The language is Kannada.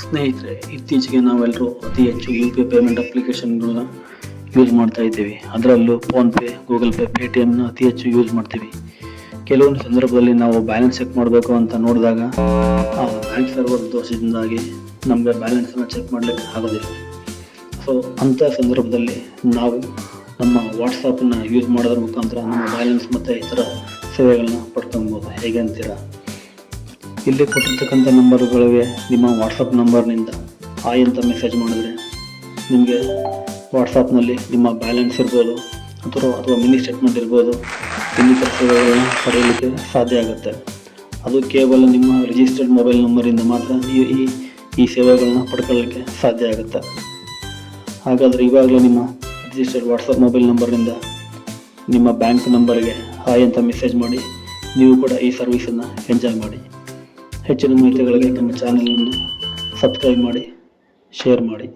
ಸ್ನೇಹಿತರೆ, ಇತ್ತೀಚೆಗೆ ನಾವೆಲ್ಲರೂ ಅತಿ ಹೆಚ್ಚು UPI ಪೇಮೆಂಟ್ ಅಪ್ಲಿಕೇಶನ್ಗಳನ್ನ ಯೂಸ್ ಮಾಡ್ತಾ ಇದ್ದೀವಿ. ಅದರಲ್ಲೂ ಫೋನ್ಪೇ, ಗೂಗಲ್ ಪೇ, ಪೇಟಿಎಮ್ನ ಅತಿ ಹೆಚ್ಚು ಯೂಸ್ ಮಾಡ್ತೀವಿ. ಕೆಲವೊಂದು ಸಂದರ್ಭದಲ್ಲಿ ನಾವು ಬ್ಯಾಲೆನ್ಸ್ ಚೆಕ್ ಮಾಡಬೇಕು ಅಂತ ನೋಡಿದಾಗ ಆ ಬ್ಯಾಂಕ್ ಸರ್ವರ್ ದೋಷದಿಂದಾಗಿ ನಮಗೆ ಬ್ಯಾಲೆನ್ಸನ್ನು ಚೆಕ್ ಮಾಡಲಿಕ್ಕೆ ಆಗೋದಿಲ್ಲ. ಸೊ ಅಂಥ ಸಂದರ್ಭದಲ್ಲಿ ನಾವು ನಮ್ಮ ವಾಟ್ಸಪ್ಪನ್ನು ಯೂಸ್ ಮಾಡೋದ್ರ ಮುಖಾಂತರ ನಮ್ಮ ಬ್ಯಾಲೆನ್ಸ್ ಮತ್ತು ಇತರ ಸೇವೆಗಳನ್ನ ಪಡ್ಕೊಬೋದು. ಹೇಗೆ ಅಂತೀರಾ? ಇಲ್ಲಿ ಕೊಟ್ಟಿರ್ತಕ್ಕಂಥ ನಂಬರ್ಗಳಿಗೆ ನಿಮ್ಮ ವಾಟ್ಸಪ್ ನಂಬರ್ನಿಂದ ಹಾಯ್ ಅಂತ ಮೆಸೇಜ್ ಮಾಡಿದ್ರೆ ನಿಮಗೆ ವಾಟ್ಸಪ್ನಲ್ಲಿ ನಿಮ್ಮ ಬ್ಯಾಲೆನ್ಸ್ ಇರ್ಬೋದು ಅಥವಾ ಮಿನಿ ಸ್ಟೇಟ್ಮೆಂಟ್ ಇರ್ಬೋದು, ಇನ್ನಿತರ ಸೇವೆಗಳನ್ನ ಪಡೆಯಲಿಕ್ಕೆ ಸಾಧ್ಯ ಆಗುತ್ತೆ. ಅದು ಕೇವಲ ನಿಮ್ಮ ರಿಜಿಸ್ಟರ್ಡ್ ಮೊಬೈಲ್ ನಂಬರಿಂದ ಮಾತ್ರ ಈ ಸೇವೆಗಳನ್ನ ಪಡ್ಕೊಳ್ಳಲಿಕ್ಕೆ ಸಾಧ್ಯ ಆಗುತ್ತೆ. ಹಾಗಾದರೆ ಇವಾಗಲೇ ನಿಮ್ಮ ರಿಜಿಸ್ಟರ್ಡ್ ವಾಟ್ಸಪ್ ಮೊಬೈಲ್ ನಂಬರ್ನಿಂದ ನಿಮ್ಮ ಬ್ಯಾಂಕ್ ನಂಬರ್ಗೆ ಹಾಯ್ ಅಂತ ಮೆಸೇಜ್ ಮಾಡಿ ನೀವು ಕೂಡ ಈ ಸರ್ವಿಸನ್ನು ಎಂಜಾಯ್ ಮಾಡಿ. ಹೆಚ್ಚಿನ ಮಾಹಿತಿಗಳಿಗೆ ನಮ್ಮ ಚಾನಲನ್ನು ಸಬ್ಸ್ಕ್ರೈಬ್ ಮಾಡಿ, ಶೇರ್ ಮಾಡಿ.